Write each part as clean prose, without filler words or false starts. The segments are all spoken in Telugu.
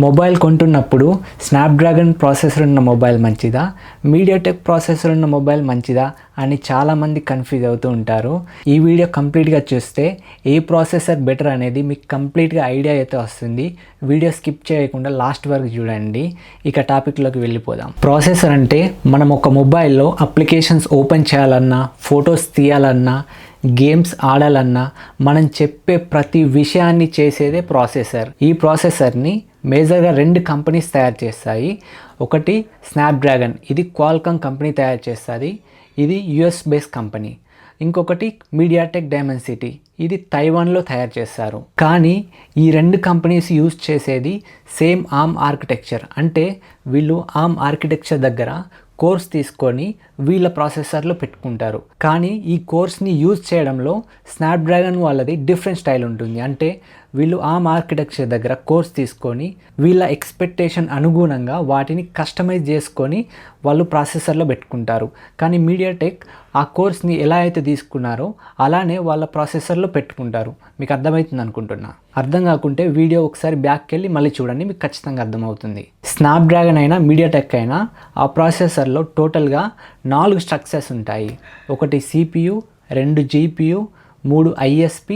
మొబైల్ కొంటున్నప్పుడు స్నాప్డ్రాగన్ ప్రాసెసర్ ఉన్న మొబైల్ మంచిదా, మీడియాటెక్ ప్రాసెసర్ ఉన్న మొబైల్ మంచిదా అని చాలామంది కన్ఫ్యూజ్ అవుతూ ఉంటారు. ఈ వీడియో కంప్లీట్గా చూస్తే ఏ ప్రాసెసర్ బెటర్ అనేది మీకు కంప్లీట్గా ఐడియా అయితే వస్తుంది. వీడియో స్కిప్ చేయకుండా లాస్ట్ వరకు చూడండి. ఇక టాపిక్లోకి వెళ్ళిపోదాం. ప్రాసెసర్ అంటే మనం ఒక మొబైల్లో అప్లికేషన్స్ ఓపెన్ చేయాలన్నా, ఫొటోస్ తీయాలన్నా, గేమ్స్ ఆడాలన్నా మనం చెప్పే ప్రతి విషయాన్ని చేసేదే ప్రాసెసర్. ఈ ప్రాసెసర్ని మేజర్గా 2 కంపెనీస్ తయారు చేస్తాయి. ఒకటి స్నాప్డ్రాగన్, ఇది క్వాల్కామ్ కంపెనీ తయారు చేస్తుంది, ఇది యుఎస్ బేస్ కంపెనీ. ఇంకొకటి మీడియాటెక్ డైమెన్సిటీ, ఇది తైవాన్లో తయారు చేస్తారు. కానీ ఈ 2 కంపెనీస్ యూజ్ చేసేది సేమ్ ఆర్మ్ ఆర్కిటెక్చర్. అంటే వీళ్ళు ఆర్మ్ ఆర్కిటెక్చర్ దగ్గర కోర్స్ తీసుకొని వీళ్ళ ప్రాసెసర్లో పెట్టుకుంటారు. కానీ ఈ కోర్స్ని యూజ్ చేయడంలో స్నాప్డ్రాగన్ వాళ్ళది డిఫరెంట్ స్టైల్ ఉంటుంది. అంటే వీళ్ళు ఆర్మ్ ఆర్కిటెక్చర్ దగ్గర కోర్స్ తీసుకొని వీళ్ళ ఎక్స్పెక్టేషన్ అనుగుణంగా వాటిని కస్టమైజ్ చేసుకొని వాళ్ళు ప్రాసెసర్లో పెట్టుకుంటారు. కానీ మీడియాటెక్ ఆ కోర్స్ని ఎలా అయితే తీసుకున్నారో అలానే వాళ్ళ ప్రాసెసర్లో పెట్టుకుంటారు. మీకు అర్థమవుతుంది అనుకుంటున్నా. అర్థం కాకుంటే వీడియో ఒకసారి బ్యాక్కి వెళ్ళి మళ్ళీ చూడండి, మీకు ఖచ్చితంగా అర్థమవుతుంది. స్నాప్డ్రాగన్ అయినా మీడియాటెక్ అయినా ఆ ప్రాసెసర్లో టోటల్గా 4 స్ట్రక్చర్స్ ఉంటాయి. ఒకటి CPU, 2 GPU, 3 ISP,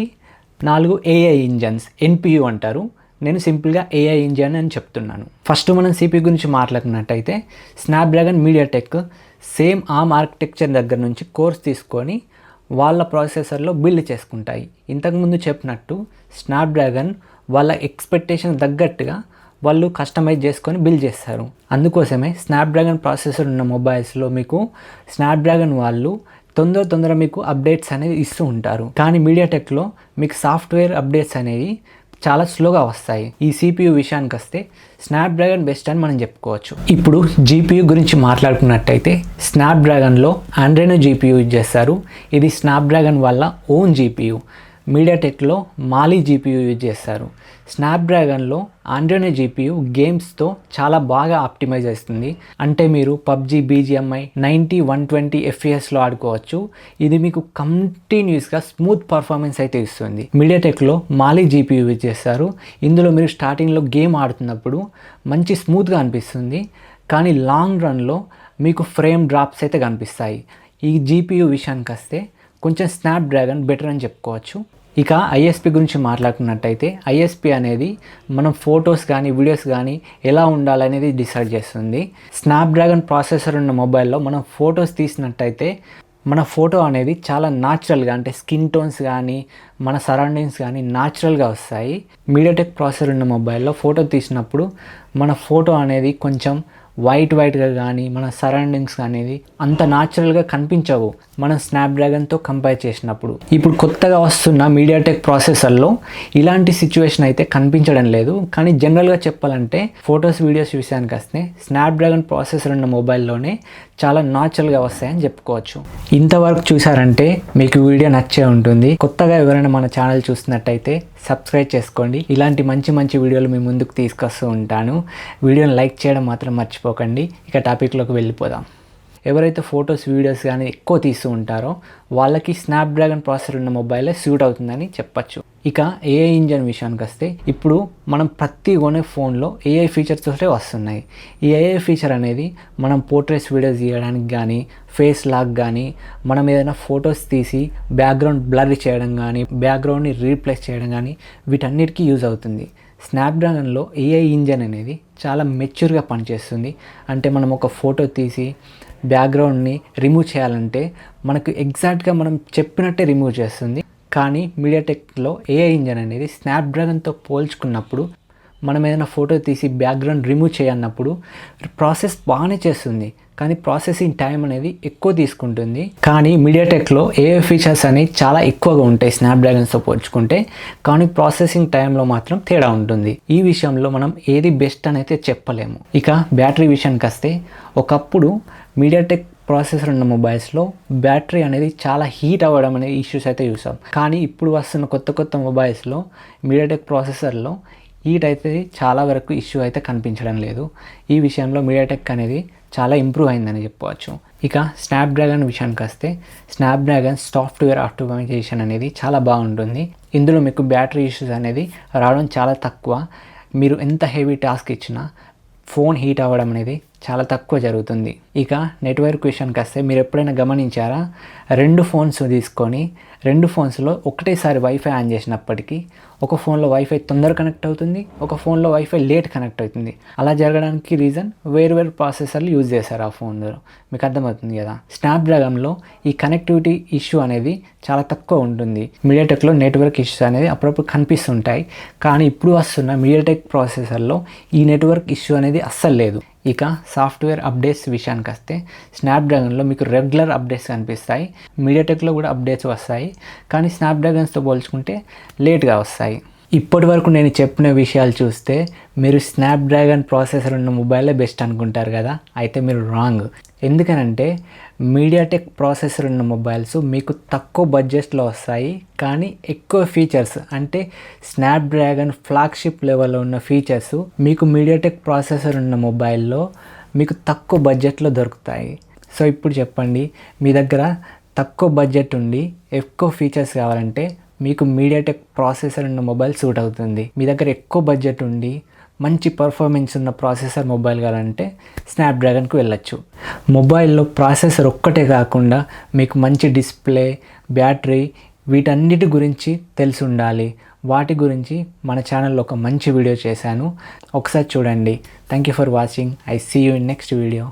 4 AI engines, NPU అంటారు. నేను సింపుల్గా AI ఇంజన్ అని చెప్తున్నాను. ఫస్ట్ మనం CPU గురించి మాట్లాడుకున్నట్టయితే Snapdragon, MediaTek same ARM architecture దగ్గర నుంచి కోర్స్ తీసుకొని వాళ్ళ ప్రాసెసర్లో బిల్డ్ చేసుకుంటాయి. ఇంతకుముందు చెప్పినట్టు స్నాప్డ్రాగన్ వాళ్ళ ఎక్స్పెక్టేషన్ తగ్గట్టుగా వాళ్ళు కస్టమైజ్ చేసుకొని బిల్డ్ చేస్తారు. అందుకోసమే స్నాప్డ్రాగన్ ప్రాసెసర్ ఉన్న మొబైల్స్లో మీకు స్నాప్డ్రాగన్ వాళ్ళు తొందర మీకు అప్డేట్స్ అనేది ఇస్తూ ఉంటారు. కానీ మీడియాటెక్లో మీకు సాఫ్ట్వేర్ అప్డేట్స్ అనేవి చాలా స్లోగా వస్తాయి. ఈ CPU విషయానికి వస్తే స్నాప్డ్రాగన్ బెస్ట్ అని మనం చెప్పుకోవచ్చు. ఇప్పుడు GPU గురించి మాట్లాడుకున్నట్టయితే స్నాప్డ్రాగన్లో ఆండ్రెనో GPU యూజ్ చేస్తారు. ఇది స్నాప్డ్రాగన్ వాళ్ళ ఓన్ GPU. మీడియాటెక్లో మాలీ GPU యూజ్ చేస్తారు. స్నాప్డ్రాగన్లో ఆండ్రెనో GPU గేమ్స్తో చాలా బాగా ఆప్టిమైజ్ చేస్తుంది. అంటే మీరు PUBG, BGMI 90, 120 FPSలో ఆడుకోవచ్చు. ఇది మీకు కంటిన్యూస్గా స్మూత్ పర్ఫార్మెన్స్ అయితే ఇస్తుంది. మీడియాటెక్లో మాలీ GPU యూజ్ చేస్తారు. ఇందులో మీరు స్టార్టింగ్లో గేమ్ ఆడుతున్నప్పుడు మంచి స్మూత్గా అనిపిస్తుంది. కానీ లాంగ్ రన్లో మీకు ఫ్రేమ్ డ్రాప్స్ అయితే కనిపిస్తాయి. ఈ GPU విషయానికి వస్తే కొంచెం స్నాప్డ్రాగన్ బెటర్ అని చెప్పుకోవచ్చు. ఇక ISP గురించి మాట్లాడుకున్నట్టయితే ISP అనేది మనం ఫొటోస్ కానీ వీడియోస్ కానీ ఎలా ఉండాలనేది డిసైడ్ చేస్తుంది. స్నాప్డ్రాగన్ ప్రాసెసర్ ఉన్న మొబైల్లో మనం ఫొటోస్ తీసినట్టయితే మన ఫోటో అనేది చాలా న్యాచురల్గా, అంటే స్కిన్ టోన్స్ కానీ మన సరౌండింగ్స్ కానీ న్యాచురల్గా వస్తాయి. మీడియాటెక్ ప్రాసెసర్ ఉన్న మొబైల్లో ఫోటో తీసినప్పుడు మన ఫోటో అనేది కొంచెం వైట్గా కానీ మన సరౌండింగ్స్ అనేది అంత న్యాచురల్గా కనిపించవు మనం స్నాప్డ్రాగన్తో కంపేర్ చేసినప్పుడు. ఇప్పుడు కొత్తగా వస్తున్న మీడియాటెక్ ప్రాసెసర్లో ఇలాంటి సిచ్యువేషన్ అయితే కనిపించడం లేదు. కానీ జనరల్గా చెప్పాలంటే ఫొటోస్, వీడియోస్ విషయానికి వస్తే స్నాప్డ్రాగన్ ప్రాసెసర్ ఉన్న మొబైల్లోనే చాలా న్యాచురల్గా వస్తాయని చెప్పుకోవచ్చు. ఇంతవరకు చూసారంటే మీకు వీడియో నచ్చే ఉంటుంది. కొత్తగా ఎవరైనా మన ఛానల్ చూస్తున్నట్టయితే సబ్స్క్రైబ్ చేసుకోండి. ఇలాంటి మంచి వీడియోలు మీ ముందుకు తీసుకొస్తూ ఉంటాను. వీడియోని లైక్ చేయడం మాత్రం మర్చిపోకండి. ఇక టాపిక్లోకి వెళ్ళిపోదాం. ఎవరైతే ఫొటోస్, వీడియోస్ కానీ ఎక్కువ తీస్తూ ఉంటారో వాళ్ళకి స్నాప్డ్రాగన్ ప్రాసెసర్ ఉన్న మొబైలే సూట్ అవుతుందని చెప్పచ్చు. ఇక AI ఇంజన్ విషయానికి వస్తే ఇప్పుడు మనం ప్రతి కొనే ఫోన్లో AI ఫీచర్స్ తోటే వస్తున్నాయి. ఈ AI ఫీచర్ అనేది మనం పోర్ట్రేట్స్ వీడియోస్ తీయడానికి కానీ, ఫేస్ లాక్ కానీ, మనం ఏదైనా ఫొటోస్ తీసి బ్యాక్గ్రౌండ్ బ్లర్ చేయడం కానీ, బ్యాక్గ్రౌండ్ని రీప్లేస్ చేయడం కానీ వీటన్నిటికీ యూజ్ అవుతుంది. స్నాప్డ్రాగన్లో AI ఇంజన్ అనేది చాలా మెచ్యూర్గా పనిచేస్తుంది. అంటే మనం ఒక ఫోటో తీసి బ్యాక్గ్రౌండ్ని రిమూవ్ చేయాలంటే మనకు ఎగ్జాక్ట్గా మనం చెప్పినట్టే రిమూవ్ చేస్తుంది. కానీ మీడియాటెక్లో AI ఇంజన్ అనేది స్నాప్డ్రాగన్తో పోల్చుకున్నప్పుడు మనం ఏదైనా ఫోటో తీసి బ్యాక్గ్రౌండ్ రిమూవ్ చేయన్నప్పుడు ప్రాసెస్ బాగానే చేస్తుంది. కానీ ప్రాసెసింగ్ టైం అనేది ఎక్కువ తీసుకుంటుంది. కానీ మీడియాటెక్లో AI ఫీచర్స్ అనేవి చాలా ఎక్కువగా ఉంటాయి స్నాప్డ్రాగన్స్తో పోల్చుకుంటే. కానీ ప్రాసెసింగ్ టైంలో మాత్రం తేడా ఉంటుంది. ఈ విషయంలో మనం ఏది బెస్ట్ అని అయితే చెప్పలేము. ఇక బ్యాటరీ విషయానికి వస్తే ఒకప్పుడు మీడియాటెక్ ప్రాసెసర్ ఉన్న మొబైల్స్లో బ్యాటరీ అనేది చాలా హీట్ అవ్వడం అనేది ఇష్యూస్ అయితే చూసాం. కానీ ఇప్పుడు వస్తున్న కొత్త మొబైల్స్లో మీడియాటెక్ ప్రాసెసర్లో హీట్ అయితే చాలా వరకు ఇష్యూ అయితే కనిపించడం లేదు. ఈ విషయంలో మీడియాటెక్ అనేది చాలా ఇంప్రూవ్ అయిందని చెప్పవచ్చు. ఇక స్నాప్డ్రాగన్ విషయానికి వస్తే స్నాప్డ్రాగన్ సాఫ్ట్వేర్ ఆప్టిమైజేషన్ అనేది చాలా బాగుంటుంది. ఇందులో మీకు బ్యాటరీ ఇష్యూస్ అనేది రావడం చాలా తక్కువ. మీరు ఎంత హెవీ టాస్క్ ఇచ్చినా ఫోన్ హీట్ అవ్వడం అనేది చాలా తక్కువ జరుగుతుంది. ఇక నెట్వర్క్ విషయానికి వస్తే మీరు ఎప్పుడైనా గమనించారా, 2 ఫోన్స్ తీసుకొని 2 ఫోన్స్లో ఒకటేసారి వైఫై ఆన్ చేసినప్పటికీ ఒక ఫోన్లో వైఫై తొందర కనెక్ట్ అవుతుంది, ఒక ఫోన్లో వైఫై లేట్ కనెక్ట్ అవుతుంది. అలా జరగడానికి రీజన్ వేరు ప్రాసెసర్లు యూజ్ చేశారు ఆ ఫోన్లో. మీకు అర్థమవుతుంది కదా. స్నాప్డ్రాగన్లో ఈ కనెక్టివిటీ ఇష్యూ అనేది చాలా తక్కువ ఉంటుంది. మీడియాటెక్లో నెట్వర్క్ ఇష్యూస్ అనేది అప్పుడప్పుడు కనిపిస్తుంటాయి, కానీ ఇప్పుడు వస్తున్న మీడియాటెక్ ప్రాసెసర్లో ఈ నెట్వర్క్ ఇష్యూ అనేది అస్సలు లేదు. ఇక సాఫ్ట్వేర్ అప్డేట్స్ విషయానికి వస్తే స్నాప్డ్రాగన్లో మీకు రెగ్యులర్ అప్డేట్స్ కనిపిస్తాయి, మీడియాటెక్లో కూడా అప్డేట్స్ వస్తాయి, కానీ స్నాప్డ్రాగన్స్తో పోల్చుకుంటే లేట్గా వస్తాయి. ఇప్పటి వరకు నేను చెప్పిన విషయాలు చూస్తే మీరు స్నాప్డ్రాగన్ ప్రాసెసర్ ఉన్న మొబైలే బెస్ట్ అనుకుంటారు కదా. అయితే మీరు రాంగ్. ఎందుకనంటే మీడియాటెక్ ప్రాసెసర్ ఉన్న మొబైల్స్ మీకు తక్కువ బడ్జెట్లో వస్తాయి, కానీ ఎక్కువ ఫీచర్స్ అంటే స్నాప్డ్రాగన్ ఫ్లాగ్షిప్ లెవెల్లో ఉన్న ఫీచర్స్ మీకు మీడియాటెక్ ప్రాసెసర్ ఉన్న మొబైల్లో మీకు తక్కువ బడ్జెట్లో దొరుకుతాయి. సో ఇప్పుడు చెప్పండి, మీ దగ్గర తక్కువ బడ్జెట్ ఉండి ఎక్కువ ఫీచర్స్ కావాలంటే మీకు మీడియాటెక్ ప్రాసెసర్ ఉన్న మొబైల్ సూట్ అవుతుంది. మీ దగ్గర ఎక్కువ బడ్జెట్ ఉండి మంచి పర్ఫార్మెన్స్ ఉన్న ప్రాసెసర్ మొబైల్ కావాలంటే స్నాప్డ్రాగన్కి వెళ్ళొచ్చు. మొబైల్లో ప్రాసెసర్ ఒక్కటే కాకుండా మీకు మంచి డిస్ప్లే, బ్యాటరీ వీటన్నిటి గురించి తెలిసి ఉండాలి. వాటి గురించి మన ఛానల్లో ఒక మంచి వీడియో చేశాను, ఒకసారి చూడండి. Thank you for watching. I see you in next video.